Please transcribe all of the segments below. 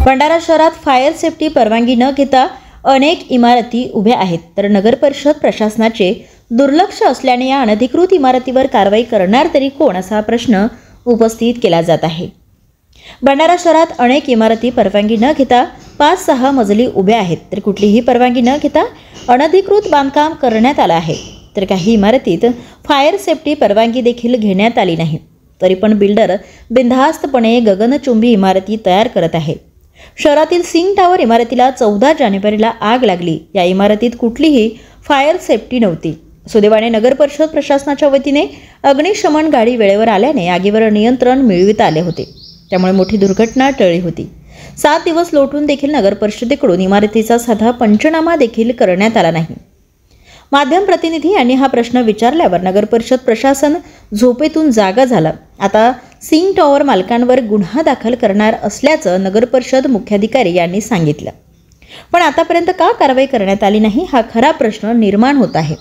भंडारा शहरात fire safety परवानगी न घेता अनेक इमारती उभ्या आहेत, तर नगर परिषद प्रशासनाचे दुर्लक्ष असल्याने या अनधिकृत इमारतीवर कारवाई करणार तरी कोण, असा प्रश्न उपस्थित केला जात आहे। भंडारा शहरात अनेक इमारती परवानगी न घेता 5-6 मजली उभ्या आहेत, तर कुठलीही परवानगी न घेता अनधिकृत बांधकाम करण्यात आलं आहे, तर काही इमारतीत फायर सेफ्टी परवानगी देखील घेण्यात आली नाही। तरी पण बिल्डर बिनधास्तपणे गगनचुंबी इमारती तयार करत आहे। शहरातील सिंग टावर इमारतीला 14 जानेवारीला आग लागली। या इमारतीत कुठलीही फायर सेफ्टी नव्हती। सुदैवाने नगर परिषद प्रशासनाच्या वतीने अग्निशमन गाडी वेळेवर आल्याने आगीवर नियंत्रण मिळविता आले होते, त्यामुळे मोठी दुर्घटना टळली होती। 7 दिवस लोटून देखील नगर परिषदेकडून इमारतीचा साधा पंचनामा देखील करण्यात आला नाही। माध्यम प्रतिनिधी यांनी हा प्रश्न विचारल्यावर नगर परिषद प्रशासन झोपेतून जागा झालं। आता सिंग टॉवर मालकांवर गुन्हा दाखल करणार असल्याचं नगर परिषद मुख्याधिकारी यांनी सांगितलं। पण आतापर्यंत का कारवाई करण्यात आली नाही, हा खरा प्रश्न निर्माण होत आहे।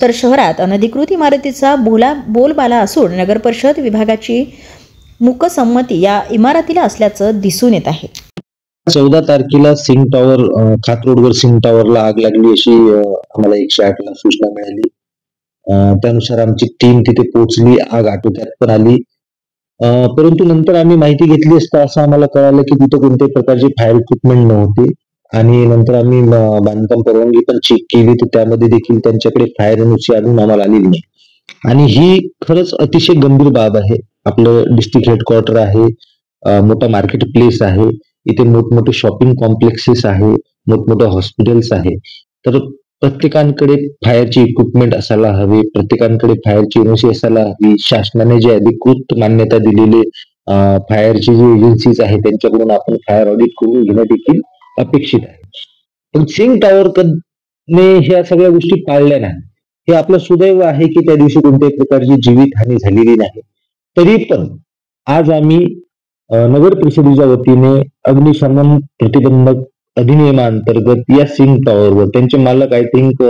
तर शहरात अनधिकृत इमारतीचा बोलबाला असून नगर परिषद विभागाची मूकसंमती या इमारतीला असल्याचं दिसून येत आहे। 14 तारखेला सिंग टॉवर खात रोडवर सिंग टॉवरला आग लागली अशी आम्हाला 108 ला सूचना मिळाली। त्यानुसार आमची टीम तिथे पोहोचली, आग आटोक्यात पण आली। परंतु नंतर आम्ही माहिती घेतली असता असं आम्हाला कळालं की तिथे कोणत्याही प्रकारची फायर इक्विपमेंट नव्हती आणि नंतर आम्ही बांधकाम परवानगी पण चेक केली, तर त्यामध्ये देखील त्यांच्याकडे फायर एनओसी अजून आम्हाला आलेली नाही। आणि ही खरंच अतिशय गंभीर बाब आहे। आपलं डिस्ट्रिक्ट हेडक्वार्टर आहे, मोठा मार्केट प्लेस आहे, इथे मोठमोठे शॉपिंग कॉम्प्लेक्सेस आहे, मोठमोठे हॉस्पिटल्स आहे, तर प्रत्येकांकडे फायरची इक्विपमेंट असायला हवी, प्रत्येकांकडे फायरची एनओसी असायला हवी। शासनाने जे अधिकृत मान्यता दिलेले फायरची जे एजन्सीज आहे त्यांच्याकडून आपण फायर ऑडिट करून घेणं देखील अपेक्षित आहे। पण सिंग टॉवरने ह्या सगळ्या गोष्टी पाळल्या नाही। हे आपलं सुदैव आहे की त्या दिवशी कोणत्याही प्रकारची जीवितहानी झालेली नाही। तरी पण आज आम्ही नगर परिषदेच्या वतीने अग्निशमन प्रतिबंधक अधिनियमांतर्गत या सिंग टॉवरवर त्यांचे मालक आय थिंक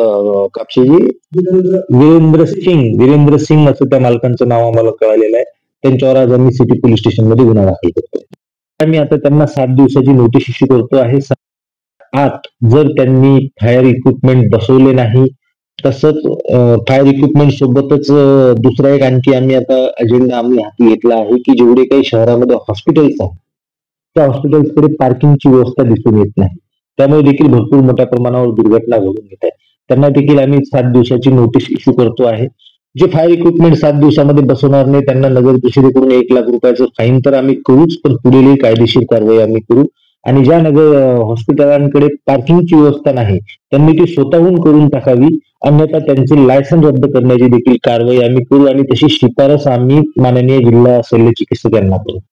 कापशेजी वीरेंद्र सिंग असं त्या मालकांचं नाव आम्हाला कळालेलं आहे, त्यांच्यावर आज आम्ही सिटी पोलीस स्टेशन मध्ये गुन्हा दाखल करतो। आम्ही आता त्यांना 7 दिवसाची नोटीस इश्यू करतो आहे। आत जर त्यांनी फायर इक्विपमेंट बसवले नाही, तसंच फायर इक्विपमेंट सोबतच दुसरा एक आणखी आम्ही आता अजेंडा आम्ही हाती घेतला आहे की जेवढे काही शहरामध्ये हॉस्पिटल्स आहेत त्या हॉस्पिटल्सकडे पार्किंगची व्यवस्था दिसून येत नाही, त्यामुळे देखील भरपूर मोठ्या प्रमाणावर दुर्घटना घडून येत आहेत। त्यांना देखील आम्ही 7 दिवसाची नोटीस इश्यू करतो आहे। जे फायर इक्विपमेंट 7 दिवसामध्ये बसवणार नाही त्यांना नगर परिषदेकडून 1 लाख रुपयाचं फाईन तर आम्ही करूच, पण पुढील कायदेशीर कारवाई आम्ही करू। आणि ज्या नगर हॉस्पिटलांकडे पार्किंगची व्यवस्था नाही त्यांनी ती स्वतःहून करून टाकावी, अन्यथा त्यांचे लायसन्स रद्द करण्याची देखील कारवाई आम्ही करू आणि तशी शिफारस आम्ही माननीय जिल्हा शल्य चिकित्सक यांना करू।